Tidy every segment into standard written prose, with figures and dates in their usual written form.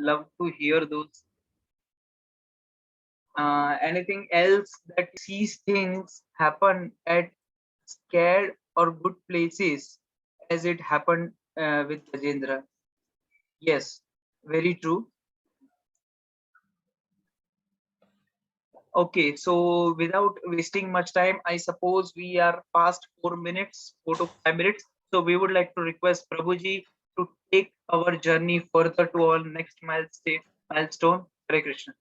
love to hear those. Anything else that sees things happen at scared or good places as it happened with Gajendra? Yes, very true. Okay, so without wasting much time, I suppose we are past 4 minutes, 4 to 5 minutes. So we would like to request Prabhuji to take our journey further to our next milestone. Hare Krishna.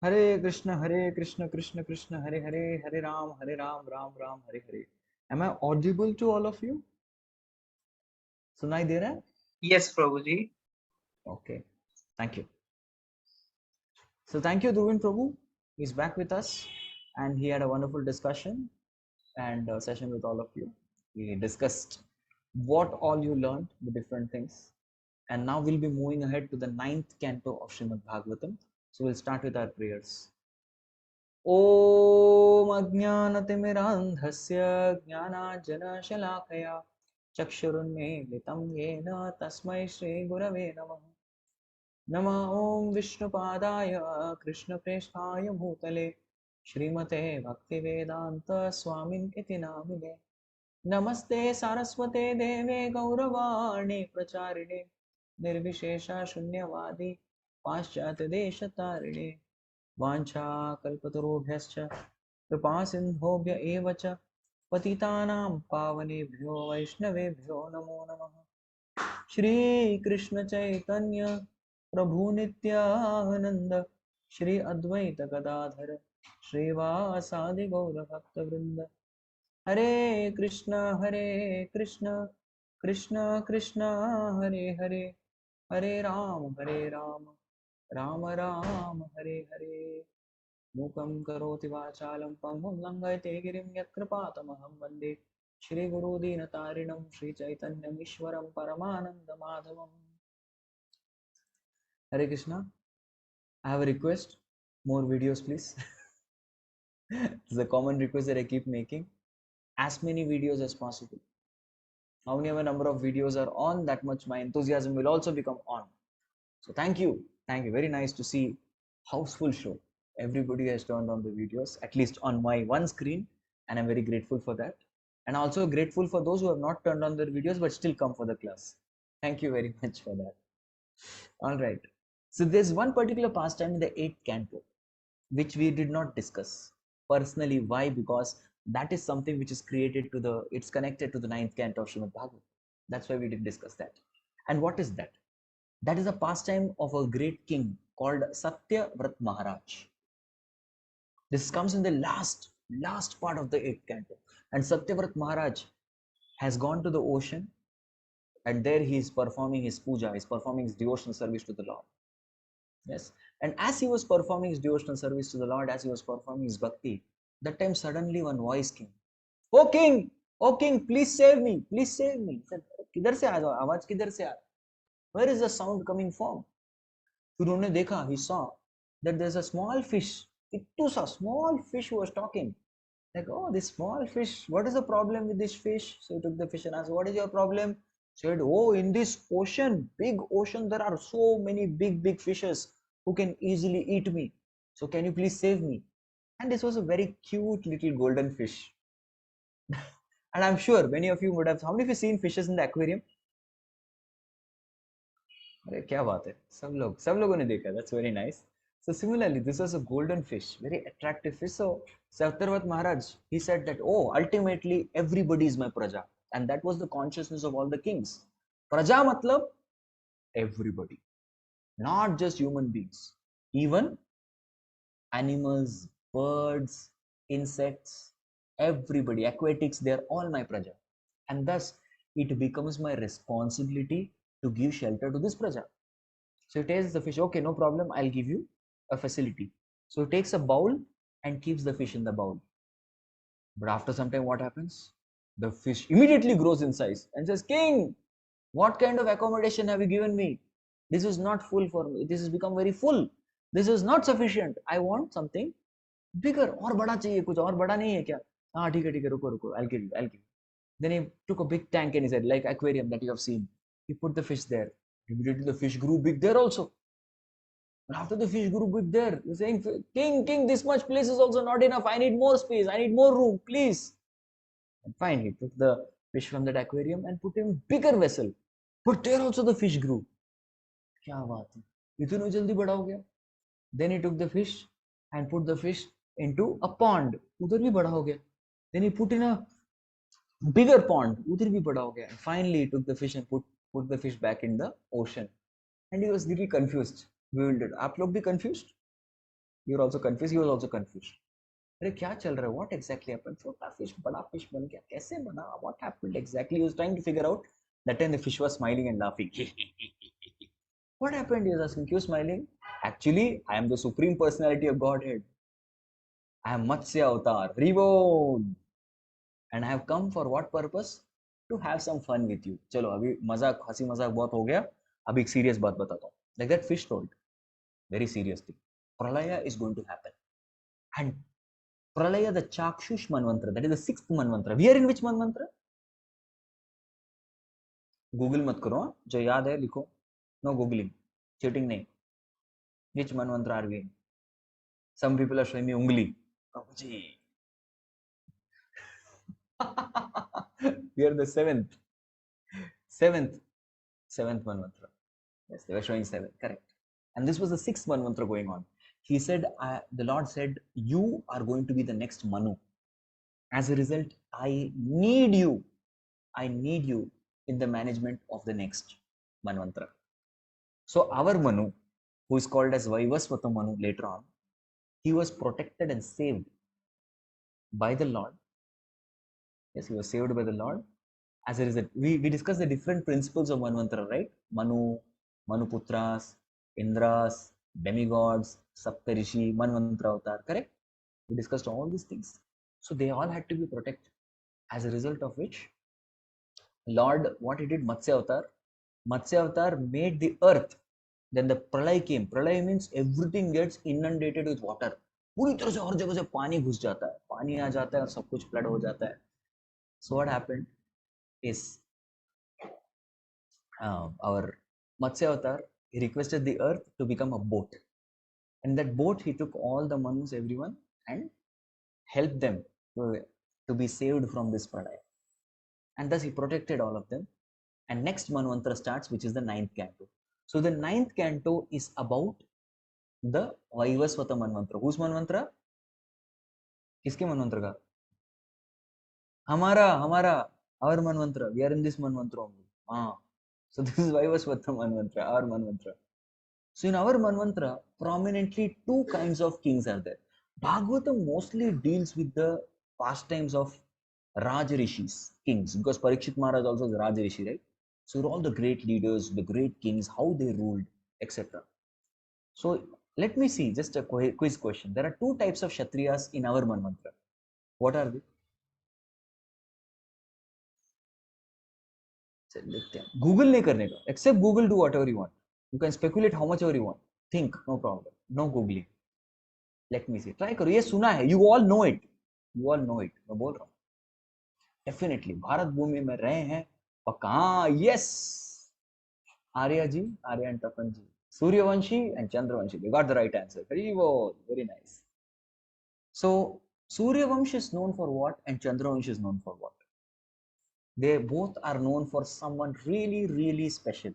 Hare Krishna, Hare Krishna, Krishna Krishna, Hare Hare, Hare Ram, Ram Ram, Hare Hare. Am I audible to all of you? सुनाई दे रहा है? Yes, Prabhuji. Okay, thank you. So thank you, Duvin Prabhu. He's back with us, and he had a wonderful discussion and session with all of you. We discussed what all you learned, the different things, and now we'll be moving ahead to the 9th canto of Srimad Bhagavatam. So we'll start with our prayers. ॐ अज्ञानतिमिरान्धस्य ज्ञानाञ्जनशलाकया चक्षुरुन्मीलितं येन तस्मै श्रीगुरवे नमः। नमः ॐ विष्णुपादाय कृष्णप्रेष्ठाय भूतले श्रीमते भक्तिवेदान्तस्वामिन् इति नामिने। नमस्ते सारस्वते देवे गौरवाणी प्रचारिणे निर्विशेषशून्यवादी पाश्चात्यदेशतारिणे वाञ्छाकल्पतरुभ्यश्च कृपासिन्धोभ्य एव च पतितानां पावनेभ्यो वैष्णवेभ्यो नमो नमः। श्रीकृष्णचैतन्य प्रभुनित्यानन्द श्री अद्वैत गदाधर श्रीवासादि गौरभक्तवृन्द। हरे कृष्ण कृष्ण कृष्ण हरे हरे, हरे राम राम राम हरे हरे। मूकं करोति वाचालं पङ्गुं लङ्घयते गिरिं यत्कृपातमहं वन्दे श्रीगुरुदीनतारिणं श्रीचैतन्यमीश्वरं परमानन्दमाधवम्। Hare Krishna. I have a request. More videos, please. It's a common request that I keep making. As many videos as possible. How many number of videos are on, that much my enthusiasm will also become on. So thank you. Thank you. Very nice to see houseful show. Everybody has turned on the videos, at least on my one screen, and I'm very grateful for that. And also grateful for those who have not turned on their videos but still come for the class. Thank you very much for that. All right. So there's one particular pastime in the 8th canto which we did not discuss personally. Why? Because that is something which is created to the, it's connected to the 9th canto of Srimad Bhagavatam. That's why we did discuss that. And what is that? That is a pastime of a great king called Satyavrat Maharaj. This comes in the last part of the 8th canto. And Satyavrat Maharaj has gone to the ocean, and there he is performing his puja, he is performing his devotional service to the Lord. Yes. And as he was performing his devotional service to the Lord, as he was performing his bhakti, that time suddenly one voice came. Oh king, please save me, please save me. He said, किधर से आ जाओ, आवाज किधर से आ? Where is the sound coming from? फिर उन्होंने देखा, he saw that there's a small fish, ittu sa small fish was talking. Like, oh, this small fish, what is the problem with this fish? So he took the fish and asked, what is your problem? Said, oh, in this ocean, big ocean, there are so many big fishes who can easily eat me. So can you please save me? And this was a very cute little golden fish. And I'm sure many of you would have, how many of you seen fishes in the aquarium? अरे क्या बात है, सब लोगों ने देखा. That's very nice. So similarly, this was a golden fish, very attractive fish. So Satyavrat Maharaj, he said that, oh, ultimately everybody is my praja, and that was the consciousness of all the kings. Praja matlab everybody, not just human beings, even animals, birds, insects, everybody, aquatics, they are all my praja, and thus it becomes my responsibility to give shelter to this praja. So he tells the fish, okay, no problem, I'll give you a facility. So he takes a bowl and keeps the fish in the bowl. But after some time, what happens? The fish immediately grows in size and says, king, what kind of accommodation have you given me? This is not full for me. This has become very full. This is not sufficient. I want something bigger. और बड़ा चाहिए कुछ और बड़ा नहीं है क्या? हाँ ठीक है रुको रुको, I'll give you. Then he took a big tank and he said, like aquarium that you have seen. He put the fish there. Immediately the fish grew big there also. And after the fish grew big there, he's saying, King, this much place is also not enough. I need more space. I need more room, please. And finally, he took the fish from that aquarium and put in bigger vessel. But there also the fish grew. क्या बात है, इतना जल्दी बड़ा हो गया. Then he took the fish and put the fish into a pond. उधर भी बड़ा हो गया. Then he put in a bigger pond. उधर भी बड़ा हो गया. And finally he took the fish and put the fish back in the ocean. And he was little confused, bewildered. आप लोग भी confused? You were also confused. He was also confused. अरे क्या चल रहा है? What exactly happened? छोटा fish बड़ा fish बन गया. कैसे बना? What happened exactly? He was trying to figure out. That time the fish was smiling and laughing. What happened? He was asking. क्यों smiling? Actually, I am the supreme personality of Godhead. I am Matsya Avatar, reborn. And I have come for what purpose? To have some fun with you. चलो अभी मजाक हंसी मजाक बहुत हो गया. अभी एक serious बात बताता हूँ. Like that fish told, very seriously, Pralaya is going to happen. And Pralaya, the Chakshush Manvantra, that is the sixth Manvantra. We are in which Manvantra? Google मत करो, जो याद है लिखो. No googling, cheating नहीं. Which Manvantra are we in? Some people are showing me ungli. Prabhuji. We are the seventh Manvantra. Yes, they were showing seven, correct. And this was the sixth Manvantra going on. He said, the Lord said, you are going to be the next Manu. As a result, I need you in the management of the next Manvantra. So our Manu, who is called as Vaivasvata Manu later on, he was protected and saved by the Lord. Yes, he was saved by the Lord. As a result, we discussed the different principles of Manvantra, right? Manu, Manuputras, Indras, demigods, Saptarishi, Manvantra Avatar, correct? We discussed all these things. So they all had to be protected. As a result of which, Lord, what he did, Matsya Avatar made the earth. Then the Pralay came. Pralay means everything gets inundated with water. पूरी तरह से हर जगह से पानी घुस जाता है, पानी आ जाता है और सब कुछ फ्लड हो जाता है. So what happened is our Matsya Avatar, he requested the earth to become a boat. And that boat, he took all the Manus, everyone, and helped them to be saved from this Pralaya. And thus he protected all of them. And next Manvantra starts, which is the ninth canto. So the ninth canto is about the Vaivasvata Manvantra. Whose Manvantra? किसके Manvantra का? हमारा, our Manvantra. We are in this Manvantra only. So this is Vaivasvata Manvantra, our Manvantra. So in our Manvantra, prominently two kinds of kings are there. Bhagavatam mostly deals with the pastimes of Raj Rishis, kings, because Parikshit Maharaj also is Raj Rishi, right? So all the great leaders, the great kings, how they ruled, etc. So let me see, just a quiz question. There are two types of Kshatriyas in our Manvantra. What are they? Google नहीं करने का. Except Google, do whatever you want. You can speculate how much ever you want. Think, no problem. No googling. Let me see. Try करो. ये सुना है. You all know it. You all know it. मैं बोल रहा हूँ. Definitely. Bharat भूमि में रहे हैं. पक्का. हाँ. Yes. Arya ji, Arya and Tapan ji. Suryavanshi and Chandravanshi. They got the right answer. Very well. Very nice. So Suryavanshi is known for what and Chandravanshi is known for what? They both are known for someone really, really special.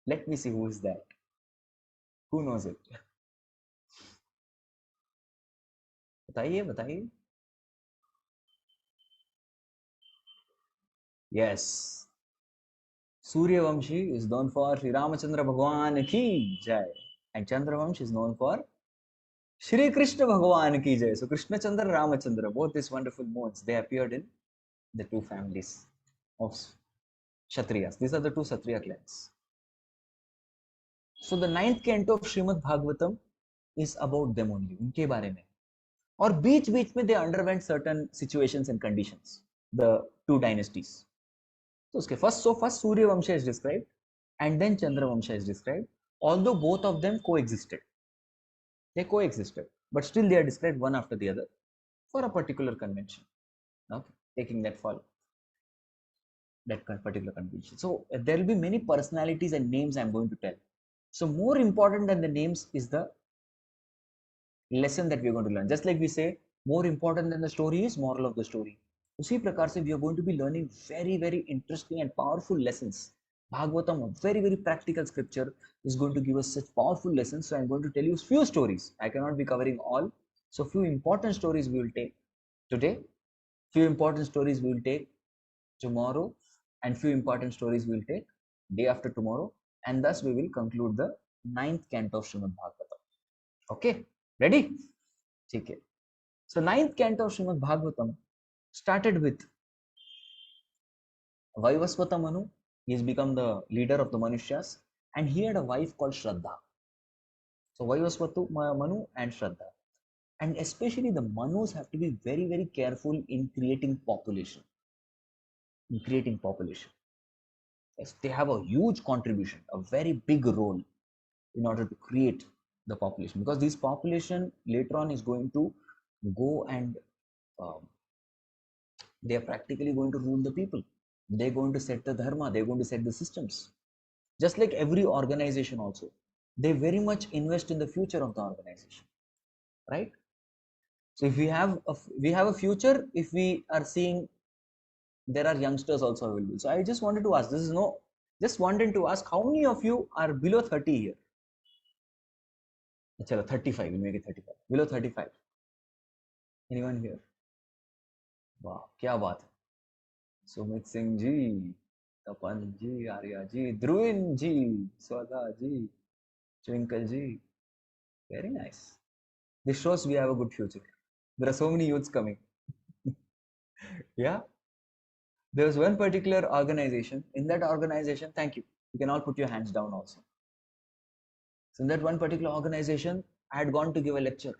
Let me see who is that. Who knows it? बताइए. Yes. Suryavamshi is known for Sri Ramachandra Bhagwan ki jai. And Chandravamshi is known for Shri Krishna Bhagwan ki jai. So Krishna Chandra, Ramachandra, both these wonderful modes, they appeared in the two families of Kshatriyas. These are the two Kshatriya clans. So the ninth canto of Srimad Bhagavatam is about them only, उनके बारे में. और बीच बीच में they underwent certain situations and conditions, the two dynasties. So first Surya Vamsha is described and then Chandra Vamsha is described, although both of them coexisted. They coexisted, but still they are described one after the other for a particular convention. Okay, taking that follow. that particular convention. So there will be many personalities and names I'm going to tell. So more important than the names is the lesson that we're going to learn. Just like we say, more important than the story is moral of the story. उसी प्रकार से we are going to be learning very interesting and powerful lessons. Bhagavatam, a very practical scripture, is going to give us such powerful lessons. So I'm going to tell you few stories. I cannot be covering all. So few important stories we will take today, few important stories we will take tomorrow, and few important stories we will take day after tomorrow, and thus we will conclude the ninth canto of Srimad Bhagavatam. Okay, ready? Okay. So ninth canto of Srimad Bhagavatam started with Vaivasvata Manu. He has become the leader of the Manushyas, and he had a wife called Shraddha. So Vaivasvata Manu and Shraddha. And especially the Manus have to be very careful in creating population. Yes, they have a huge contribution, a very big role in order to create the population, because this population later on is going to go and um, they are practically going to rule the people. They're going to set the dharma, they're going to set the systems. Just like every organization also, they very much invest in the future of the organization, right? So if we have a future, if we are seeing there are youngsters also available. So I just wanted to ask, just wanted to ask, how many of you are below 30 here? Chalo, 35, we'll make it 35. Below 35. Anyone here? Wow, क्या बात है. सुमित सिंह जी, तपन जी, आर्या जी, ध्रुविन जी, स्वदा जी, Twinkle ji. Very nice. This shows we have a good future. There are so many youths coming. Yeah. There was one particular organization. In that organization, thank you. You can all put your hands down also. So in that one particular organization, I had gone to give a lecture.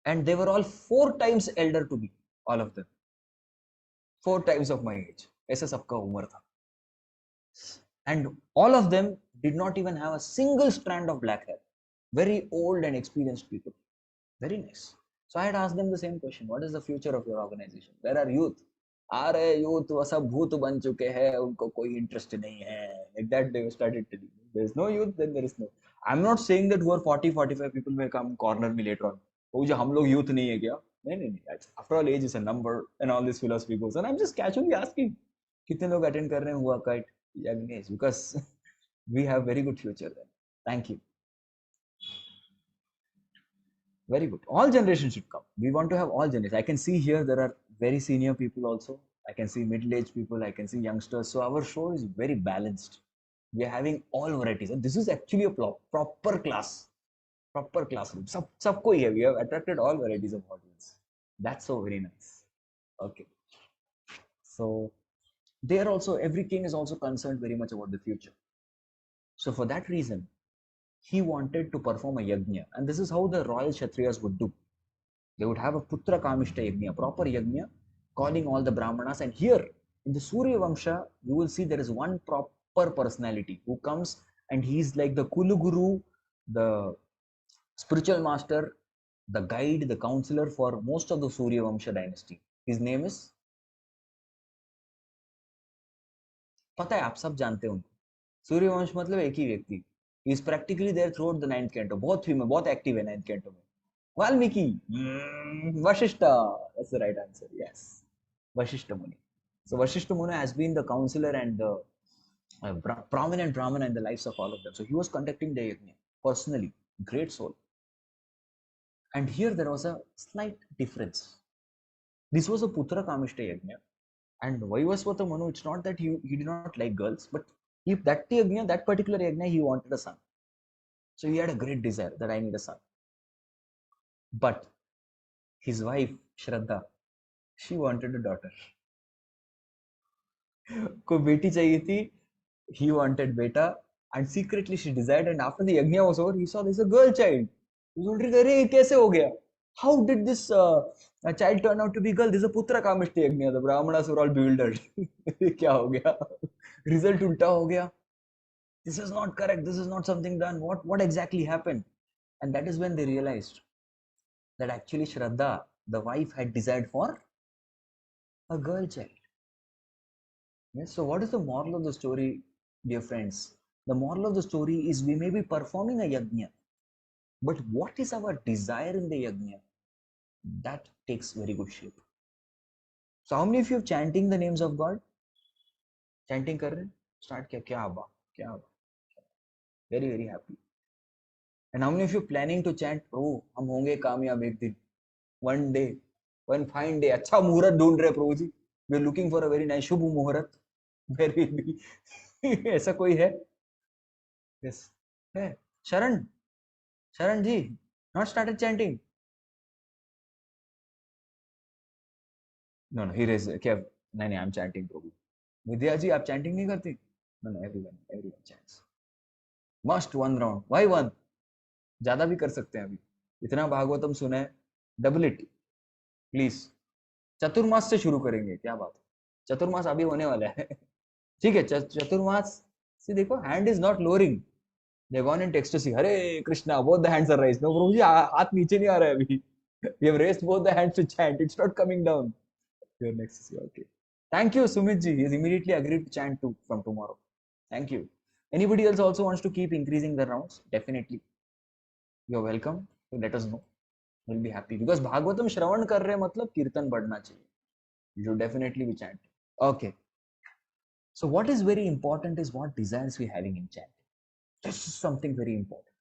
And they were all 4 times elder to me, all of them. 4 times of my age. ऐसा सबका उम्र था. And all of them did not even have a single strand of black hair. Very old and experienced people. Very nice. So I had asked them the same question. What is the future of your organization? There are youth. अरे youth वो सब भूत बन चुके हैं, उनको कोई interest नहीं है. Like that they started telling me. There is no youth, then there is no. I'm not saying that who are 40-45 people may come corner me later on. वो जो हम लोग youth नहीं है क्या? नहीं. After all, age is a number and all this philosophy goes. And I'm just casually asking, कितने लोग attend कर रहे हैं हुआ का young age, because we have very good future then. Thank you. Very good. All generations should come. We want to have all generations. I can see here there are very senior people also. I can see middle-aged people. I can see youngsters. So our show is very balanced. We are having all varieties. And this is actually a proper class. Proper classroom. Sabko hi hai. We have attracted all varieties of audience. That's so very nice. Okay. So there also, every king is also concerned very much about the future. So for that reason, he wanted to perform a yajna. And this is how the royal Kshatriyas would do. They would have a Putra Kamishta Yajna, proper Yajna, calling all the Brahmanas. And here in the Surya Vamsha, you will see there is one proper personality who comes and he's like the Kulu Guru, the spiritual master, the guide, the counselor for most of the Surya Vamsha dynasty. His name is, पता है आप सब जानते हैं उनको. सूर्यवंश मतलब एक ही व्यक्ति. He is practically there throughout the ninth canto. बहुत फेमस, बहुत एक्टिव है ninth canto में. Valmiki, Vashishta. That's the right answer. Yes, Vashishta Muni. So Vashishta Muni has been the counselor and the prominent Brahmana in the lives of all of them. So he was conducting the yajna personally. Great soul. And here there was a slight difference. This was a Putra Kamishta yajna. And Vaivasvata Manu, it's not that he did not like girls, but if that yajna, that particular yajna, he wanted a son. So he had a great desire that I need a son. But his wife, Shraddha, she wanted a daughter. को बेटी चाहिए थी. He wanted beta, and secretly she desired. And after the yajna was over, he saw there's a girl child. He was wondering, अरे कैसे हो गया? How did this child turn out to be girl? This is a putra kamishta yajna. The brahmanas were all bewildered. क्या हो गया? Result उल्टा हो गया. This is not correct. This is not something done. What exactly happened? And that is when they realized that actually Shraddha, the wife, had desired for a girl child. Yes. So what is the moral of the story, dear friends? The moral of the story is we may be performing a yajna, but what is our desire in the yajna? That takes very good shape. So how many of you are chanting the names of God? Chanting कर रहे हैं? Start किया क्या हुआ? क्या हुआ? Very very happy. And how many of you planning to chant? प्रभु हम होंगे कामयाब एक दिन. One day, one fine day. अच्छा मुहूर्त ढूंढ रहे प्रभु जी. We are looking for a very nice शुभ मुहूर्त. Where will be? ऐसा कोई है? Yes. है. Sharan. Sharan ji. Not started chanting. No, no. He raised. क्या? नहीं नहीं. I'm chanting प्रभु. विद्या जी आप chanting नहीं करती? No, no. Everyone chants. Must one round. Why one? ज्यादा भी कर सकते हैं अभी. इतना भागवतम सुना है. Double it. Please. चतुर्मास से शुरू करेंगे. क्या बात है? चतुर्मास अभी होने वाला है. ठीक है. चतुर्मास से देखो hand is not lowering. They've gone into ecstasy. Hare Krishna, both the hands are raised. No, Prabhuji, हाथ नीचे नहीं आ रहा है अभी. We have raised both the hands to chant. It's not coming down. You're in ecstasy. Okay. Thank you, Sumit ji. He has immediately agreed to chant too from tomorrow. Thank you. Anybody else also wants to keep increasing the rounds? Definitely. You're welcome to let us know. We'll be happy because Bhagavatam श्रवण कर रहे हैं मतलब कीर्तन बढ़ना चाहिए. You should definitely be chanting. Okay. So what is very important is what desires we're having in chanting. This is something very important.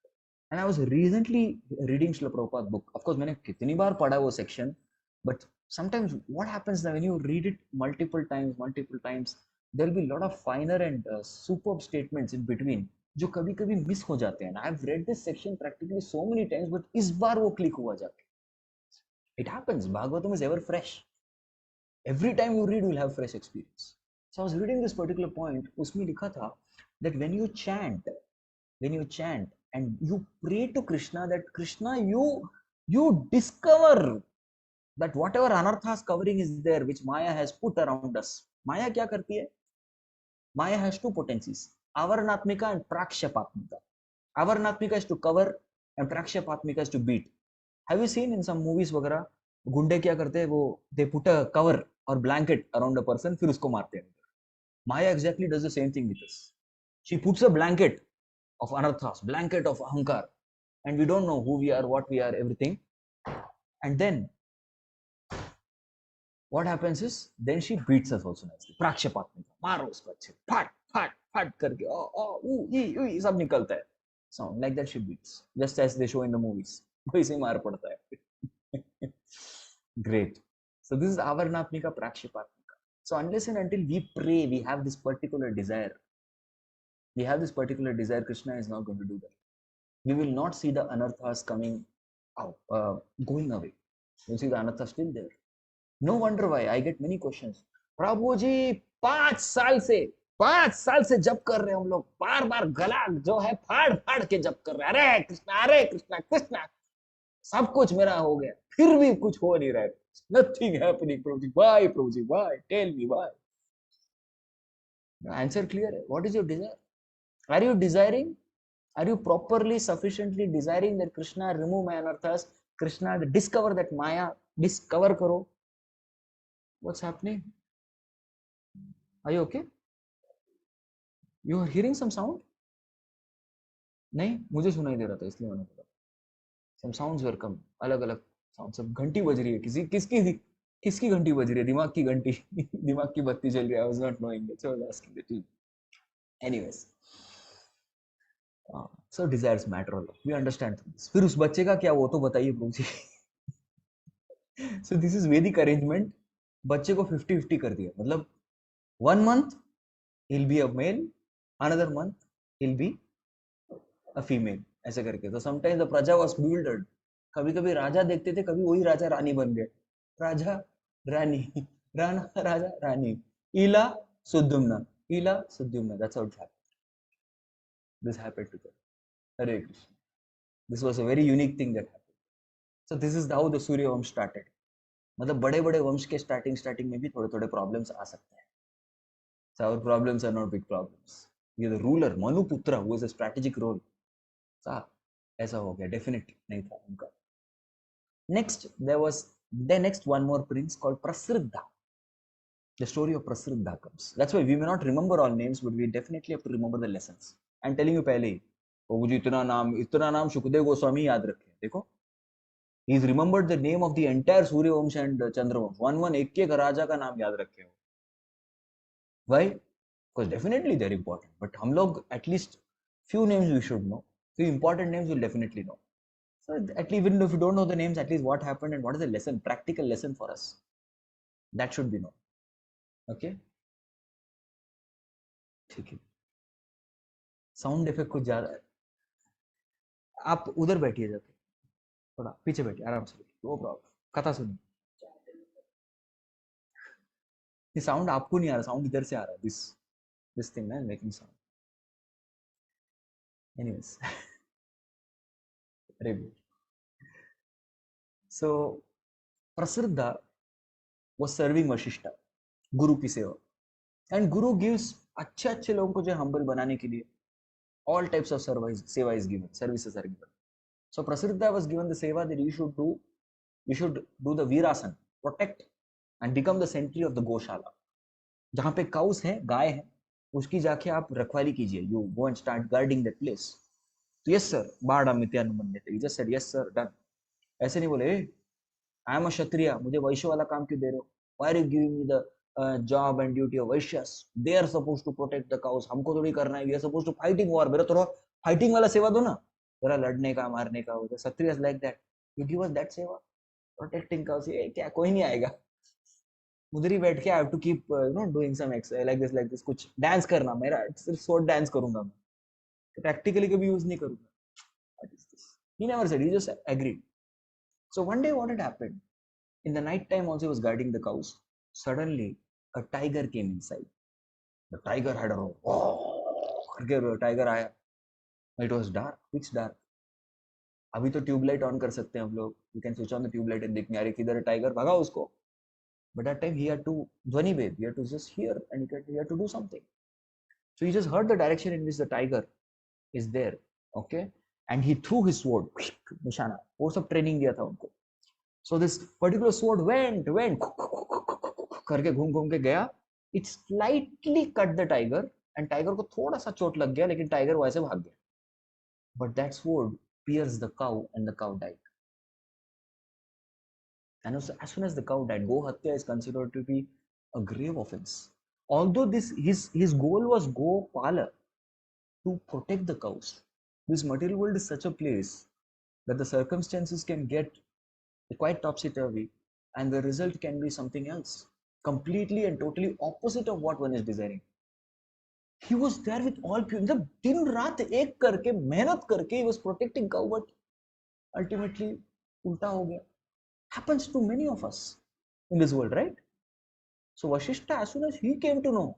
And I was recently reading Srila Prabhupada book. Of course, मैंने कितनी बार पढ़ा वो section, but sometimes what happens now when you read it multiple times, there'll be a lot of finer and superb statements in between जो कभी कभी miss हो जाते हैं. I've read this section practically so many times, but इस बार वो click हुआ जाके. It happens. Bhagavatam is ever fresh. Every time you read, you'll have fresh experience. So I was reading this particular point. उसमें लिखा था that when you chant and you pray to Krishna, that Krishna, you discover that whatever anarthas covering is there, which Maya has put around us. Maya क्या करती है? Maya has two potencies, avarnatmika and prakshapatmika. Avarnatmika is to cover and prakshapatmika is to beat. Have you seen in some movies वगैरह गुंडे क्या करते हैं? वो they put a cover or blanket around a person, फिर उसको मारते हैं. Maya exactly does the same thing with us. She puts a blanket of anarthas, blanket of ahankar, and we don't know who we are, what we are, everything. And then what happens is, then she beats us also nicely. Prakshapatmika, मारो उसको अच्छे, फाट फाट फाट करके, सब निकलता है. Sound like that she beats, just as they show in the movies. वैसे मार पड़ता है. Great. So this is avarnatmika, prakshapatmika. So unless and until we pray, we have this particular desire. Krishna is not going to do that. We will not see the anarthas coming out, going away. You'll see the anarthas still there. No wonder why I get many questions. प्रभु जी 5 साल से जप कर रहे हैं हम लोग, बार बार गला जो है फाड़ फाड़ के जप कर रहे हैं. अरे कृष्णा कृष्णा, सब कुछ मेरा हो गया, फिर भी कुछ हो नहीं रहा है. Nothing happening, Prabhu ji. Why, Prabhu ji? Why? Tell me why. The answer clear है. What is your desire? Are you desiring? Are you properly, sufficiently desiring that Krishna remove my anarthas? Krishna discover that Maya, discover karo. What's happening? Are you okay? You are hearing some sound? नहीं, मुझे सुनाई दे रहा था इसलिए मैंने बोला. Some sounds were come. अलग-अलग sounds. सब घंटी बज रही है. किसकी घंटी बज रही है? दिमाग की घंटी. दिमाग की बत्ती जल रही है. I was not knowing that. So I was asking the team. Anyways. So desires matter a lot. We understand this. फिर उस बच्चे का क्या वो तो बताइए प्रभु जी. So this is Vedic arrangement. बच्चे को 50-50 कर दिया. मतलब 1 month he'll be a male, another month he'll be a female. ऐसे करके. So sometimes the praja was bewildered. कभी कभी राजा देखते थे, कभी वही राजा रानी बन गए. राजा रानी, राणा राजा रानी. ईला सुद्युम्ना, that's how it happened. This happened to them. Hare Krishna. This was a very unique thing that happened. So this is how the Surya Vamsh started. मतलब बड़े बड़े वंश के स्टार्टिंग में भी थोड़े थोड़े प्रॉब्लम्स आ सकते हैं. So our problems are not big problems. We are the ruler, Manuputra, who has a strategic role. So ऐसा हो गया, definitely नहीं था उनका. Next, there was the next one more prince called Prasriddha. the story of Prasriddha comes. That's why we may not remember all names, but we definitely have to remember the lessons. I'm telling you पहले ही, वो मुझे इतना नाम सुखदेव गोस्वामी याद रखे. देखो, he's remembered the name of the entire Surya Vamsha and Chandra Vamsha. One एक एक राजा का नाम याद रखे हो. Why? Because definitely they're important. But हम लोग at least few names we should know. Few important names we'll definitely know. So at least even if you don't know the names, at least what happened and what is the lesson, practical lesson for us. That should be known. Okay? ठीक है. Sound effect कुछ ज्यादा है. आप उधर बैठिए जाके, थोड़ा पीछे बैठिए, आराम से बैठिए, नो प्रॉब्लम. कथा सुनिए. ये साउंड आपको नहीं आ रहा, साउंड इधर से आ रहा है. दिस थिंग ना मेकिंग साउंड. एनीवेज. अरे सो प्रसिद्धा was serving वशिष्ठा, गुरु की सेवा. एंड गुरु गिव्स अच्छे अच्छे लोगों को जो हम्बल बनाने के लिए all types of seva is given, services are given. So Prasiddha was given the seva that you should do the Veerasan, protect and become the sentry of the Goshala. जहाँ पे cows है, गाय है, उसकी जाके आप रखवाली कीजिए. You go and start guarding that place. So yes sir, बाढ़ मित्यानुमन्यते. He just said yes sir, done. ऐसे नहीं बोले, I am a Kshatriya, मुझे वैश्य वाला काम क्यों दे रहे हो? Why are you giving me the job and duty of Vaishyas? They are supposed to protect the cows. हमको थोड़ी करना है. We are supposed to fighting war. मेरा थोड़ा fighting वाला सेवा दो ना. जरा लड़ने का, मारने का. The Kshatriyas like that. You give us that सेवा, protecting cows. ये क्या, कोई नहीं आएगा. उधर ही बैठ के I have to keep doing some exercise like this. कुछ dance करना. मेरा सिर्फ sword dance करूँगा मैं. Practically कभी use नहीं करूँगा. What is this? He never said. He just agreed. So one day what had happened? In the night time also he was guarding the cows. Suddenly a tiger came inside. The tiger had a roar. Oh, tiger आया. It was dark, pitch dark. अभी तो tubelight on कर सकते हैं हम लोग. You can switch on the tubelight and देखने, अरे किधर है टाइगर, भगा उसको. But that time he had to ध्वनि भेद. He had to just hear and he had to do something. So he just heard the direction in which the tiger is there. Okay, and he threw his sword. निशाना. वो सब training दिया था उनको. So this particular sword went करके घूम के गया. It slightly cut the tiger and tiger को थोड़ा सा चोट लग गया, लेकिन टाइगर वैसे भाग गया. But that sword pierced the cow and the cow died. And as soon as the cow died, go hatya is considered to be a grave offense. Although his goal was Gopala, to protect the cows. This material world is such a place that the circumstances can get quite topsy-turvy and the result can be something else, completely and totally opposite of what one is desiring. He was there with all pure, दिन रात एक करके मेहनत करके he was protecting cow, but ultimately उल्टा हो गया. Happens to many of us in this world, right? So Vashishta, as soon as he came to know,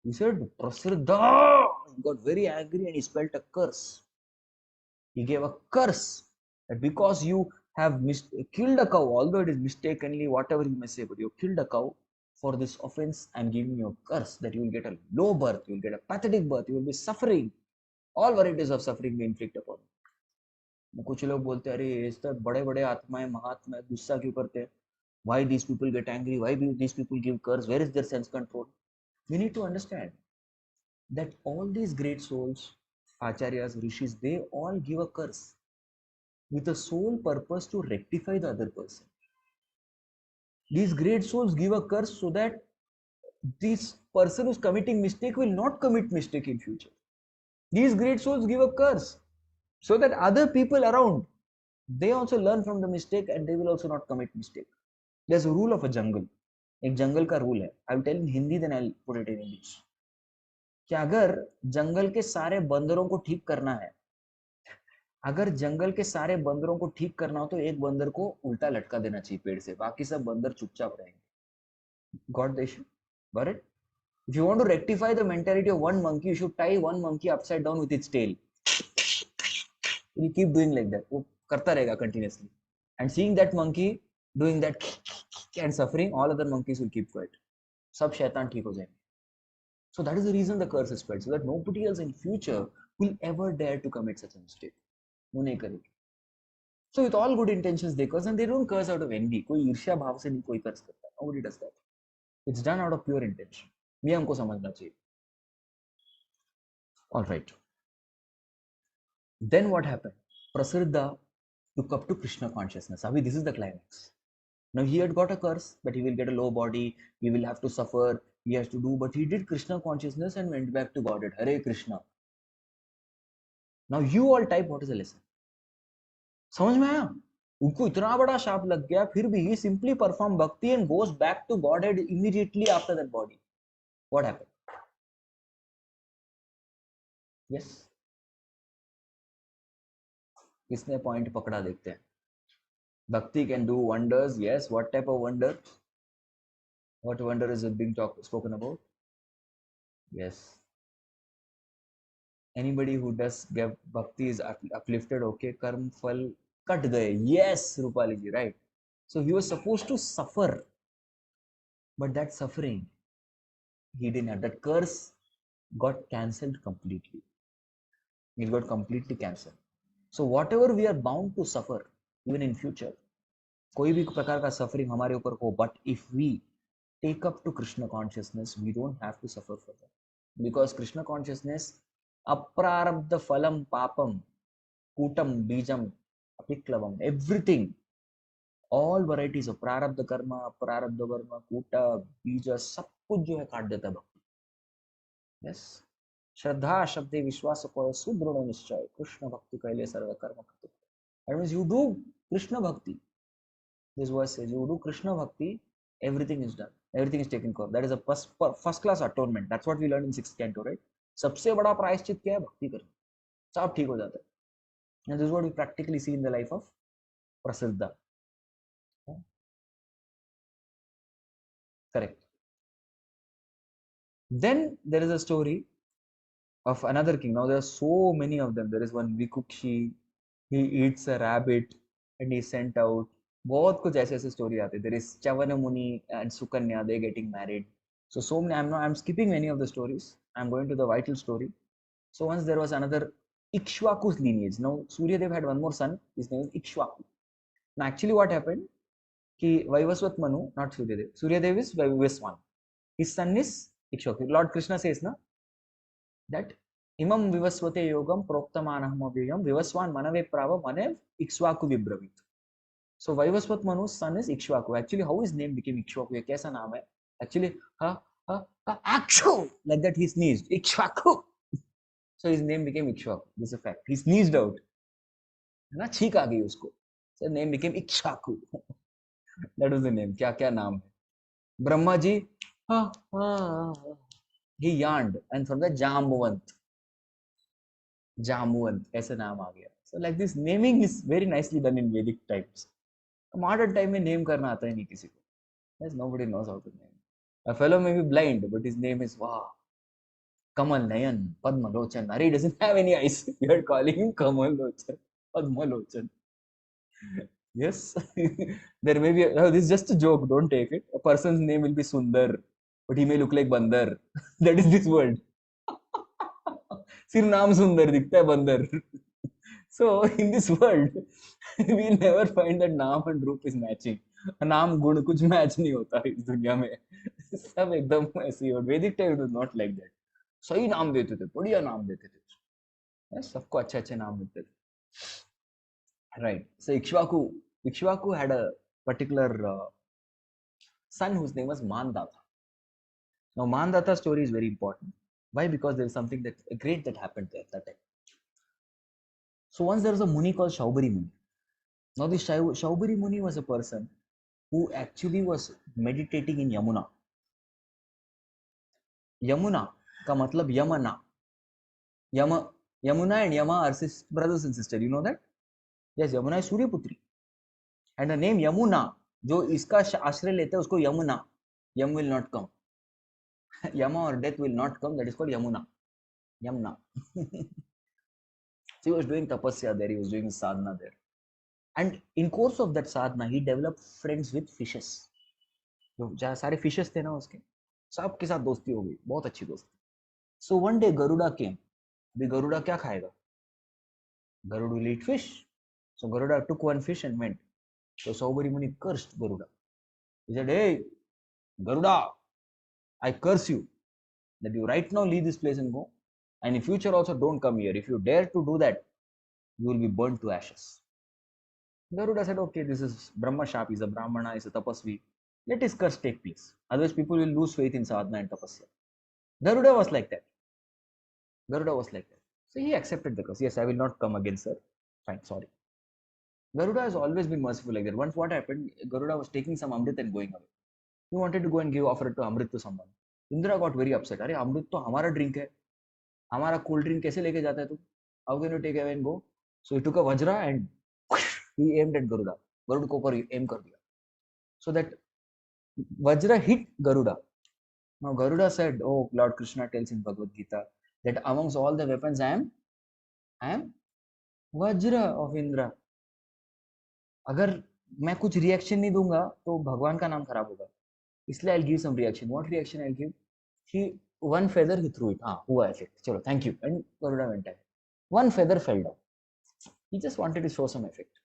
he said, Prasiddha, he got very angry and he spelled a curse. He gave a curse that because you have killed a cow, although it is mistakenly, whatever you may say, but you killed a cow, for this offense, I am giving you a curse that you will get a low birth, you will get a pathetic birth, you will be suffering. All varieties of suffering be inflicted upon you. कुछ लोग बोलते हैं, अरे ये सब बड़े बड़े आत्माएं, महात्मा गुस्सा क्यों करते हैं? Why these people get angry? Why do these people give curse? Where is their sense control? We need to understand that all these great souls, acharyas, rishis, they all give a curse with the sole purpose to rectify the other person. These great souls give a curse so that this person who's committing mistake will not commit mistake in future. These great souls give a curse so that other people around, they also learn from the mistake and they will also not commit mistake. There's a rule of a jungle. एक जंगल का rule है. I will tell in Hindi, then I'll put it in English. कि अगर जंगल के सारे बंदरों को ठीक करना है, अगर जंगल के सारे बंदरों को ठीक करना हो तो एक बंदर को उल्टा लटका देना चाहिए पेड़ से, बाकी सब बंदर चुपचाप रहेंगे. Got the issue? Got it? If you want to rectify the mentality of one monkey, you should tie one monkey upside down with its tail. You keep doing like that. वो करता रहेगा continuously. And seeing that monkey doing that and suffering, all other monkeys will keep quiet. सब शैतान ठीक हो जाएंगे. So that is the reason the curse is spread, so that nobody else in future will ever dare to commit such a mistake. वो नहीं करेगी. So with all good intentions they curse, and they don't curse out of envy. कोई ईर्ष्या भाव से नहीं कोई curse करता. Nobody does that. It's done out of pure intention. ये हमको समझना चाहिए. All right. Then what happened? Prasiddha took up to Krishna consciousness. Abhi, this is the climax. Now he had got a curse that he will get a low body, he will have to suffer, he has to do, but he did Krishna consciousness and went back to Godhead. Hare Krishna. Now you all type what is the lesson. समझ में आया? उनको इतना बड़ा शाप लग गया, फिर भी he simply perform bhakti and goes back to Godhead immediately after that body. What happened? Yes. किसने पॉइंट पकड़ा देखते हैं. Bhakti can do wonders. Yes. What type of wonder? What wonder is it being spoken about? Yes. Anybody who does give bhakti is uplifted. Okay. Karm phal cut gaye. Yes, Rupali ji, right. So he was supposed to suffer, but that suffering he didn't have. That curse got cancelled completely. It got completely cancelled. So whatever we are bound to suffer, even in future, कोई भी प्रकार का suffering हमारे ऊपर हो, but if we take up to Krishna consciousness, we don't have to suffer for that. Because Krishna consciousness, aprarabdha phalam papam, kutam bijam, apiklavam, everything, all varieties of prarabdha karma, kuta, bija, सब कुछ जो है काट देता है भक्ति. Yes. श्रद्धा शब्दे विश्वास को सुदृढ़ निश्चय कृष्ण भक्ति कैले सर्व कर्म कृत. That means you do Krishna bhakti. This verse says you do Krishna bhakti, everything is done, everything is taken care of. That is a first class atonement. That's what we learned in 6th canto, right? सबसे बड़ा प्रायश्चित क्या है? भक्ति करना. सब ठीक हो जाता है. And this is what we practically see in the life of Prasiddha. Correct. Then there is a story of another king. Now there are so many of them. There is one Vikukshi. He eats a rabbit and he sent out. बहुत कुछ ऐसे ऐसे story आते. There is Chavana Muni and Sukanya. They getting married. So many. I'm skipping many of the stories. I'm going to the vital story. So once there was another Ikshvaku's lineage. Now Suryadev had one more son. His name is Ikshvaku. Now actually what happened? Ki Vaivasvat Manu, not Suryadev. Suryadev is Vaivaswan. His son is Ikshvaku. Lord Krishna says na that imam vivasvate yogam proktamanaham avyayam vivaswan manave prava manev Ikshvaku vibravit. So Vaivasvat Manu's son is Ikshvaku. Actually, how his name became Ikshvaku? ये कैसा नाम है? Actually, Akshu, like that he sneezed. Ikshvaku. So his name became Ikshvaku. This is a fact. He sneezed out. है ना? छींक आ गई उसको. So name became Ikshvaku. That was the name. क्या क्या नाम है? Brahma ji, he yawned, and from that Jamvant. Jamvant, ऐसा नाम आ गया. So like this naming is very nicely done in Vedic times. Modern time में name करना आता ही नहीं किसी को. Yes, nobody knows how to name. A fellow may be blind, but his name is wow. Kamal Nayan, Padma Lochan. He doesn't have any eyes. You are calling him Kamal Lochan, Padma Lochan. Yes, there may be. This is just a joke. Don't take it. A person's name will be Sundar, but he may look like Bandar. That is this word. सिर्फ नाम सुंदर दिखता है बंदर. So in this world, we never find that नाम and रूप is matching. नाम गुण कुछ मैच नहीं होता इस दुनिया में. सब एकदम ऐसे ही. और वैदिक time was not like that. सही नाम देते थे, बढ़िया नाम देते थे. सबको अच्छे अच्छे नाम देते थे. Right. So Ikshvaku had a particular son whose name was Mandata. Now Mandata's story is very important. Why? Because there is something that great that happened there at that time. So once there was a Muni called Shaubari Muni. Now this Shaubari Muni was a person who actually was meditating in Yamuna. Yamuna का मतलब Yamana. Yamuna and Yama are brothers and sisters. You know that? Yes, Yamuna is Suryaputri. And the name Yamuna, जो इसका आश्रय लेते हैं उसको Yamuna. Yam will not come. Yama or death will not come. That is called Yamuna. Yamuna. So he was doing tapasya there. He was doing sadhana there. And in course of that sadhana, he developed friends with fishes. जो जहाँ सारे fishes थे ना उसके, सबके साथ दोस्ती हो गई, बहुत अच्छी दोस्ती. So one day Garuda came. अभी Garuda क्या खाएगा? Garuda will eat fish. So Garuda took one fish and went. So Shaubari Muni cursed Garuda. He said, "Hey, Garuda, I curse you that you right now leave this place and go, and in future also don't come here. If you dare to do that, you will be burnt to ashes. Garuda said, okay, this is Brahma Shap, he's a Brahmana, he's a Tapasvi. Let his curse take place. Otherwise, people will lose faith in sadhana and tapasya. Garuda was like that. Garuda was like that. So he accepted the curse. Yes, I will not come again, sir. Fine, sorry. Garuda has always been merciful like that. Once what happened, Garuda was taking some Amrit and going away. He wanted to go and give offer to Amrit to someone. Indra got very upset. अरे अमृत तो हमारा drink है, हमारा cold drink कैसे लेके जाता है तू? How can you take away and go? So he took a vajra and he aimed at Garuda. Garuda को ऊपर aim कर दिया. So that vajra hit Garuda. Now Garuda said, "Oh, Lord Krishna tells in Bhagavad Gita that amongst all the weapons I am vajra of Indra. अगर मैं कुछ reaction नहीं दूंगा तो भगवान का नाम खराब होगा. इसलिए I'll give some reaction. What reaction I'll give? He one feather he threw it. हाँ हुआ effect. चलो thank you. And Garuda went ahead. One feather fell down. He just wanted to show some effect,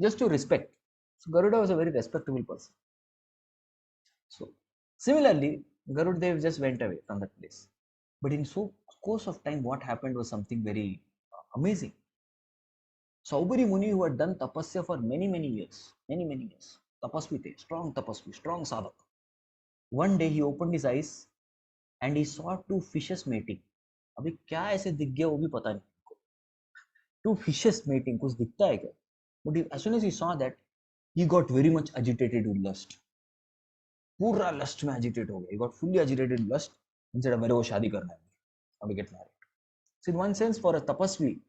just to respect. So Garuda was a very respectable person. So similarly, Garudev just went away from that place. But in so course of time, what happened was something very amazing. Saubari Muni, who had done tapasya for many years, tapasvi the, strong tapasvi, strong sadhak. One day he opened his eyes and he saw two fishes mating. अभी क्या ऐसे दिख गया वो भी पता नहीं. Two fishes mating, कुछ दिखता है क्या? But as soon as he saw that, he got very much agitated with lust. पूरा lust में agitate हो गया. He got fully agitated with lust. Instead of मेरे को शादी करना है, I will get married. So in one sense, for a tapasvi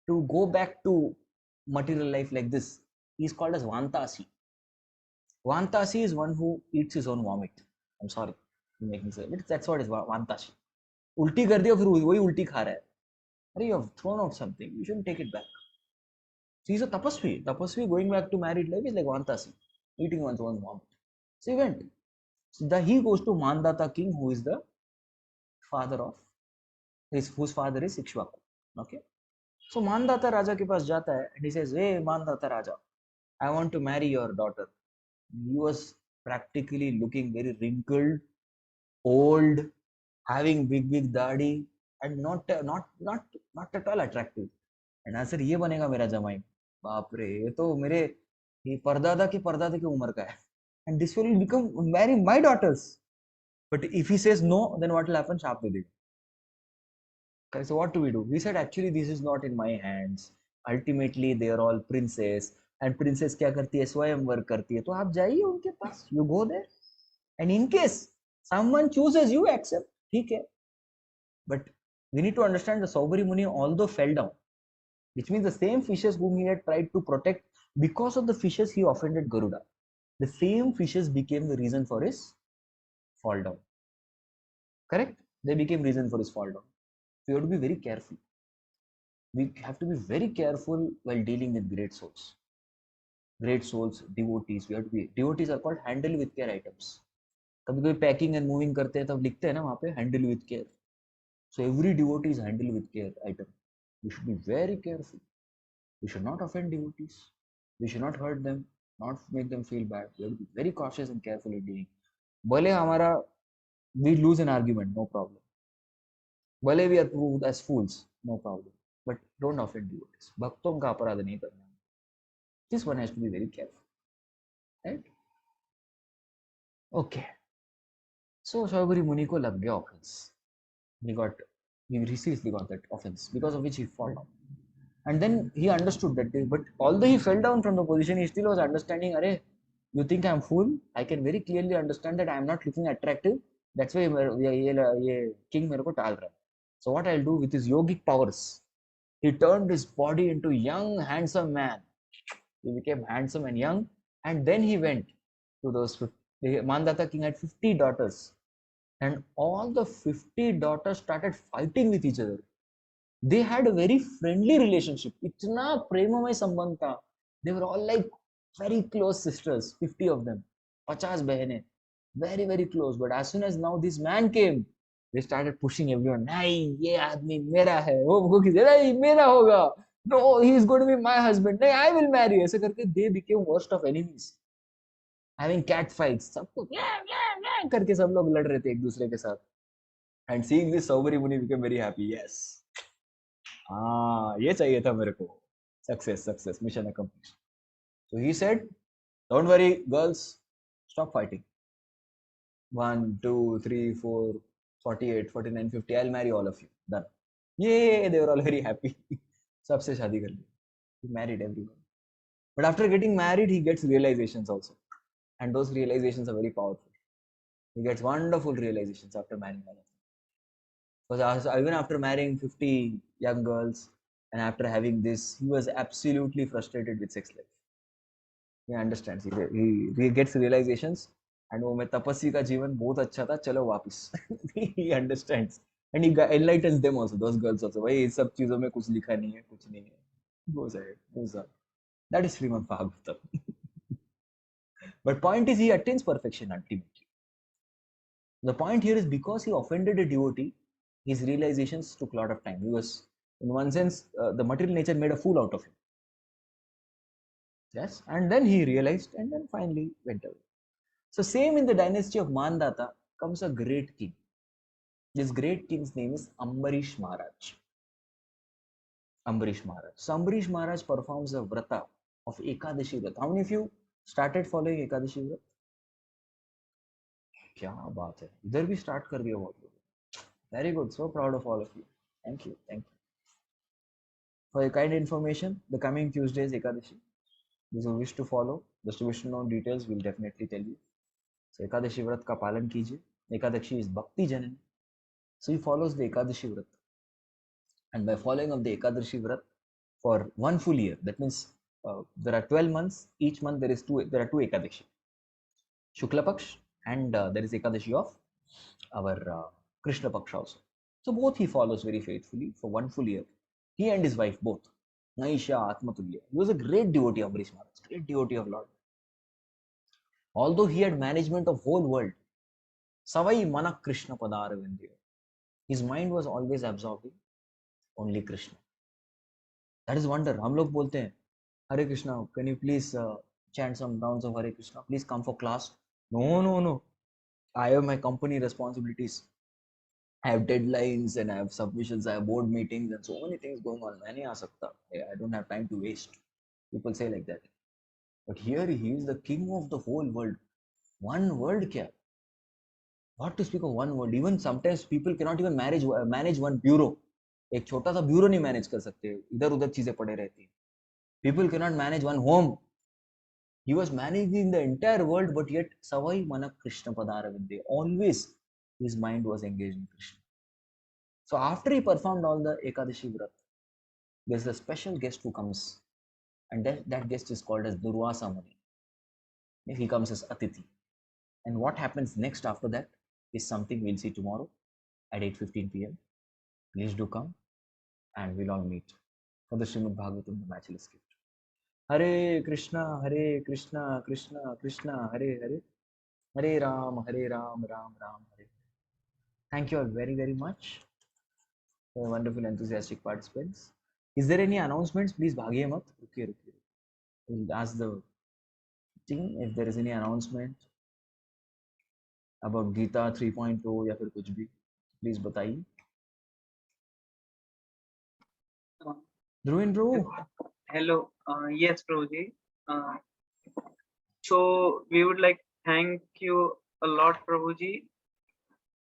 to go back to material life like this, he is called as Vantasi. Vantasi is one who eats his own vomit. I'm sorry to make me say, but that's what is Vantasi. उल्टी कर दिया फिर वही उल्टी खा रहा है. अरे you have thrown out something, you shouldn't take it back. So he's a tapasvi. Tapasvi going back to married life is like Vantasi, eating one's own vomit. So he went. So he goes to Mandata king, who is the father of whose father is Ikshvaku. Okay. So Mandata Raja के पास जाता है and he says, hey Mandata Raja, I want to marry your daughter. He was practically looking very wrinkled, old, having big दाढ़ी and not at all attractive. And answer ये बनेगा मेरा जमाई. बाप रे, ये तो मेरे परदादा के उम्र का है. And this will become marry my daughters. But if he says no, then what will happen? शाप दे देगा. So what do? We said actually this is not in my hands. Ultimately they are all princess and princess क्या करती है? स्वयंवर करती है. तो आप जाइए उनके पास. You go there. And in case someone chooses you, accept. ठीक है. But we need to understand the Saubari Muni although fell down, which means the same fishes whom he had tried to protect, because of the fishes he offended Garuda. The same fishes became the reason for his fall down. Correct? They became reason for his fall down. We have to be very careful. We have to be very careful while dealing with great souls. Great souls, devotees. We have to be. Devotees are called handle with care items. कभी कभी packing and moving करते हैं तब लिखते हैं ना वहाँ पे handle with care. So every devotee is handle with care item. We should be very careful. We should not offend devotees. We should not hurt them, not make them feel bad. We have to be very cautious and careful in dealing. भले हमारा we lose an argument, no problem. भले we are proved as fools, no problem. But don't offend devotees. भक्तों का अपराध नहीं करना. This one has to be very careful. Right? Okay. So Saubari Muni को लग गया offense. He seriously got that offense, because of which he fell down. And then he understood that day, but although he fell down from the position, he still was understanding, Arey, you think I'm fool? I can very clearly understand that I'm not looking attractive. That's why ये king मेरे को टाल रहा है. So what I'll do with his yogic powers, he turned his body into young, handsome man. He became handsome and young, and then he went to those. Mandata king had 50 daughters, and all the 50 daughters started fighting with each other. They had a very friendly relationship. इतना प्रेममय संबंध था. They were all like very close sisters, 50 of them, 50 बहनें, very close. But as soon as now this man came, they started pushing everyone. नहीं, ये आदमी मेरा है. वो किसी नहीं मेरा होगा. No, he is going to be my husband. नहीं, I will marry. ऐसे करके they became worst of enemies, having cat fights. सब कुछ करके सब लोग लड़ रहे थे एक दूसरे के साथ. And seeing this, Saubari Muni became very happy. Yes. ये चाहिए था मेरे को. Success, mission accomplished. So he said, don't worry, girls, stop fighting. 1, 2, 3, 4, 48, 49, 50. I'll marry all of you. Done. Yay, they were all very happy. सबसे शादी कर ली. He married everyone. But after getting married, he gets realizations also. And those realizations are very powerful. He gets wonderful realizations after marrying all of them. Because even after marrying 50 young girls and after having this, he was absolutely frustrated with sex life. He understands. He gets realizations. And वो मैं तपस्वी का जीवन बहुत अच्छा था, चलो वापस. He understands. And he enlightens them also, those girls also. भाई इस सब चीजों में कुछ लिखा नहीं है, कुछ नहीं है. Goes ahead, goes on. That is Srimad Bhagavatam. But point is, he attains perfection ultimately. The point here is because he offended a devotee, his realizations took a lot of time. He was, in one sense, the material nature made a fool out of him. Yes, and then he realized and then finally went away. So same in the dynasty of Mandata comes a great king. This great king's name is Ambarish Maharaj. Ambarish Maharaj. So Ambarish Maharaj performs a vrata of Ekadashi Vrat. How many of you started following Ekadashi Vrat? क्या बात है, इधर भी start कर दिया बहुत लोग. Very good, so proud of all of you. Thank you. For your kind information, the coming Tuesday is Ekadashi. Those who wish to follow, those who wish to know details, we'll definitely tell you. So Ekadashi Vrat का पालन कीजिए. Ekadashi is Bhakti Janani. So he follows the Ekadashi Vrat. And by following of the Ekadashi Vrat for one full year, that means there are 12 months. Each month there are two Ekadashi. Shukla Paksh and there is Ekadashi of our Krishna Paksha also. So both he follows very faithfully for one full year. He and his wife both. Naisha Atmatulya. He was a great devotee of Ambarish Maharaj, great devotee of Lord. Although he had management of whole world, Savai Mana Krishna Padaravindiya. His mind was always absorbing only Krishna. That is wonder. हम लोग बोलते हैं, Hare Krishna, can you please chant some rounds of Hare Krishna? Please come for class. No. I have my company responsibilities. I have deadlines and I have submissions, I have board meetings and so many things going on. I don't have time to waste. People say like that. But here he is the king of the whole world. One world kya? What to speak of one world? Even sometimes people cannot even manage one bureau. एक छोटा सा bureau नहीं manage कर सकते, इधर उधर चीजें पड़े रहती. People cannot manage one home. He was managing the entire world, but yet Savai Mana Krishna Padaravidya. Always his mind was engaged in Krishna. So after he performed all the Ekadashi Vrat, there's a special guest who comes, and that guest is called as Durvasa Muni. He comes as Atithi. And what happens next after that is something we'll see tomorrow at 8:15 p.m. Please do come and we'll all meet for the Srimad Bhagavatam, the matchless gift. Hare Krishna, Krishna Krishna, Hare Hare, Hare Ram, Ram Ram, Hare. Thank you all very, very much for the wonderful, enthusiastic participants. Is there any announcements? Please bhagiye mat. Rukiye. We'll ask the team if there is any announcement about Gita 3.0 या फिर कुछ भी. Please बताइए. Dhruvin bro. Hello. Yes, Prabhuji. So we would like to thank you a lot, Prabhuji,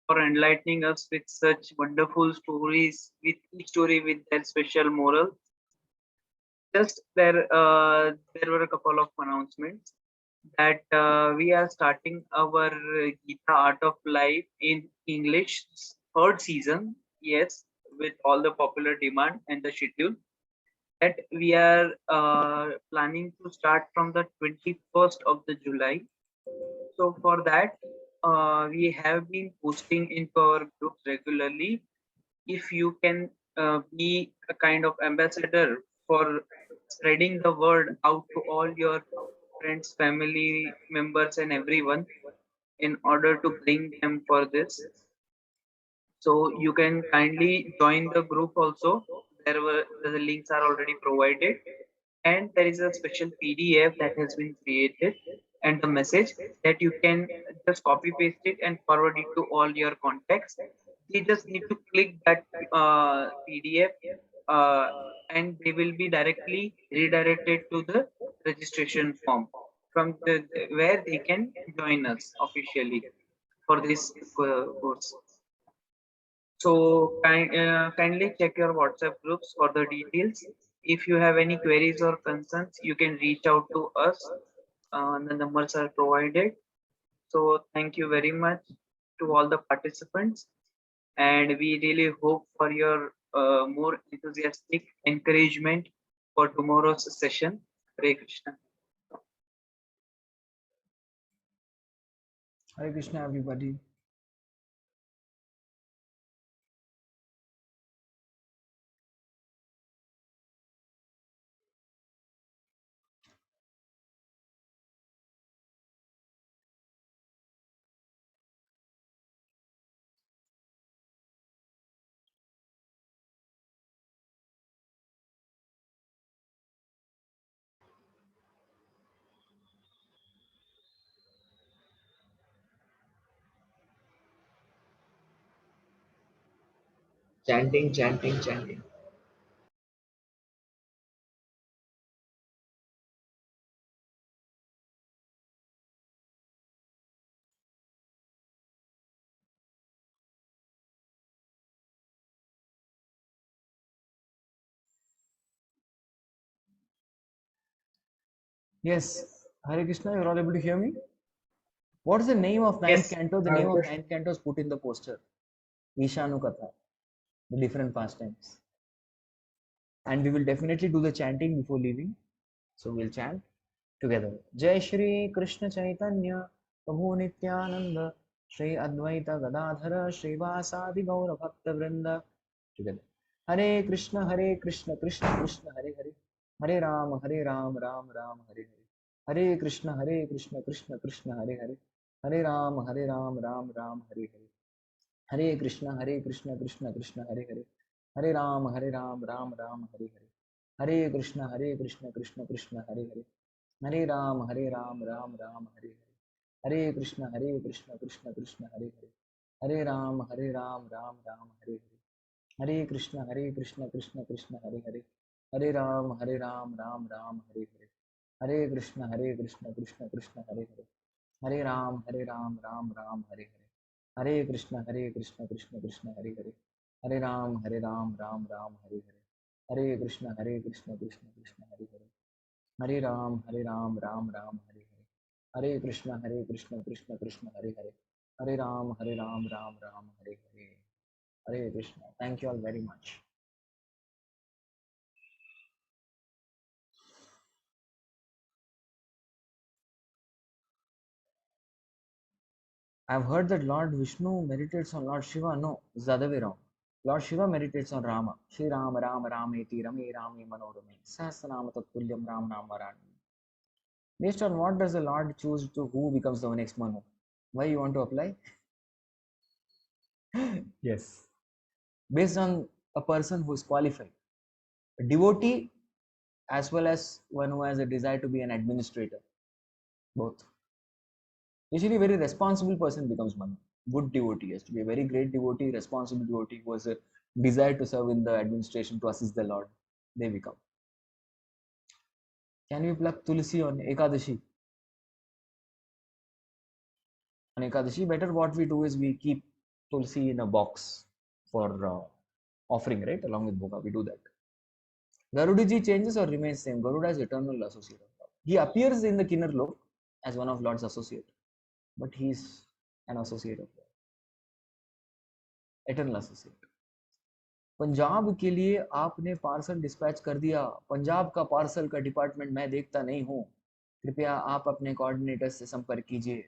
for enlightening us with such wonderful stories, with each story with their special moral. Just there were a couple of announcements that we are starting our Gita Art of Life in English third season. Yes, with all the popular demand and the schedule that we are planning to start from the 21st of the July. So for that, we have been posting into our groups regularly. If you can be a kind of ambassador for spreading the word out to all your friends, family members, and everyone in order to bring them for this. So you can kindly join the group also. The links are already provided, and there is a special PDF that has been created and the message that you can just copy paste it and forward it to all your contacts. They just need to click that PDF, uh, and they will be directly redirected to the registration form from where they can join us officially for this course. So kindly check your WhatsApp groups for the details. If you have any queries or concerns, you can reach out to us. The numbers are provided. So thank you very much to all the participants, and we really hope for your more enthusiastic encouragement for tomorrow's session. Hare Krishna. Hare Krishna, everybody. Chanting, chanting, chanting. Yes, Hare Krishna, you're all able to hear me? What is the name of ninth Yes, canto? The name of ninth canto is put in the poster. Ishanu Katha, the different pastimes. And we will definitely do the chanting before leaving. So we'll chant together. Jai Shri Krishna Chaitanya Prabhu Nityananda Shri Advaita Gadadhara Srivasadi Gaura Bhakta Vrinda. Together. Hare Krishna Krishna Krishna Hare Hare Hare Ram Ram Ram Hare Hare Hare Krishna Krishna Krishna Hare Hare Hare Ram Ram Hare Hare Hare Krishna Krishna Krishna Hare Hare Hare Ram Ram Hare Hare Hare Krishna Krishna Krishna Hare Hare Hare Ram Ram Hare Hare Hare Krishna Krishna Krishna Hare Hare Hare Ram Ram Hare Hare Hare Krishna Krishna Krishna Hare Hare Hare Ram Ram Hare Hare Hare Krishna Krishna Krishna Hare Hare Hare Ram Ram Hare Hare Hare Krishna Krishna Krishna Hare Hare Hare Ram Ram Hare Hare Hare Krishna Krishna Krishna Hare Hare Hare Ram Ram Hare Hare Hare Krishna Krishna Krishna Hare Hare Hare Ram Ram Hare Hare Hare Krishna. Thank you all very much. I've heard that Lord Vishnu meditates on Lord Shiva. No, it's the other way around. Lord Shiva meditates on Rama. Shri Rama Rama Rameti Rame Rame Manorame Sahasranama Tattulyam Ram Rama. Based on what does the Lord choose to who becomes the next Manu? Why you want to apply? Yes. Based on a person who is qualified. A devotee as well as one who has a desire to be an administrator. Both. Usually, a very responsible person becomes Manu. Good devotee has to be a very great devotee, responsible devotee who has a desire to serve in the administration to assist the Lord. They become. Can we pluck Tulsi on Ekadashi? On Ekadashi, better what we do is we keep Tulsi in a box for offering, right? Along with Bhoga, we do that. Garudaji changes or remains same? Garuda is eternal associate of Lord. He appears in the Kinnar Lok as one of Lord's associate, but he is an associate of Lord. Eternal associate. Punjab के लिए आपने parcel dispatch कर दिया. पंजाब का parcel का department मैं देखता नहीं हूँ. कृपया आप अपने कोऑर्डिनेटर से संपर्क कीजिए.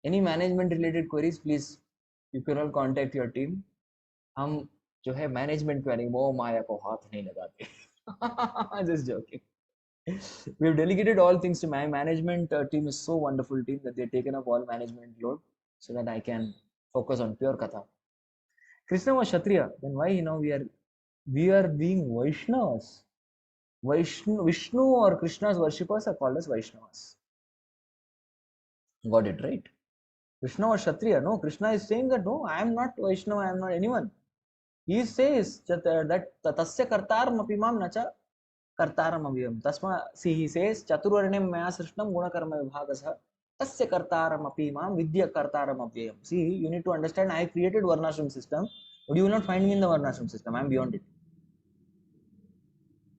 Any management related queries, please you can all contact your team. हम जो है मैनेजमेंट पे नहीं वो माया को हाथ नहीं लगाते. Just joking. We've delegated all things to my management team is so wonderful team that they've taken up all management load so that I can focus on pure katha. Krishna was Kshatriya, then why now we are We are being Vaishnavas. Vishnu or Krishna's worshippers are called as Vaishnavas. Got it right? Krishna was Kshatriya. No, Krishna is saying that no, I am not Vaishnava, I am not anyone. He says that tasya kartaram apimam nacha kartaram aviyam. Tasma, see, he says chaturvarnem maya srishnam gunakarma vibhagasah tasya kartaram apimam vidya kartaram avyayam. See, you need to understand, I created varnashram system, but you will not find me in the varnashram system. I am beyond it.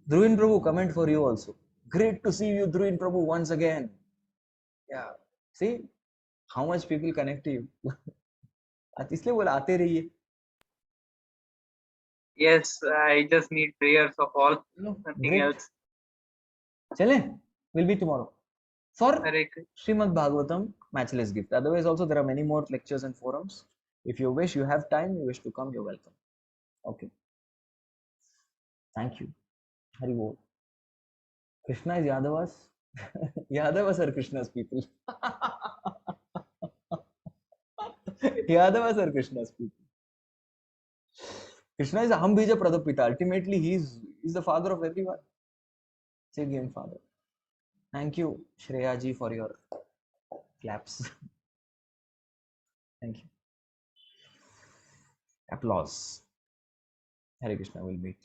Dhruvin Prabhu, comment for you also. Great to see you, Dhruvin Prabhu, once again. Yeah. See how much people connect to you. इसलिए बोला आते रहिए. Yes, I just need prayers of all, No, nothing great. else. चले, we'll be tomorrow for Hare Krishna. Srimad Bhagavatam matchless gift. Otherwise, also there are many more lectures and forums. If you wish, you have time, you wish to come, you're welcome. Okay. Thank you. Hari Bol. Krishna is Yadavas. Yadavas are Krishna's people. Yadavas are Krishna's people. Krishna is a Hambija Pradapita. Ultimately, he's the father of everyone. Say game father. Thank you, Shreya ji, for your claps. Thank you. Applause. Hare Krishna, will meet.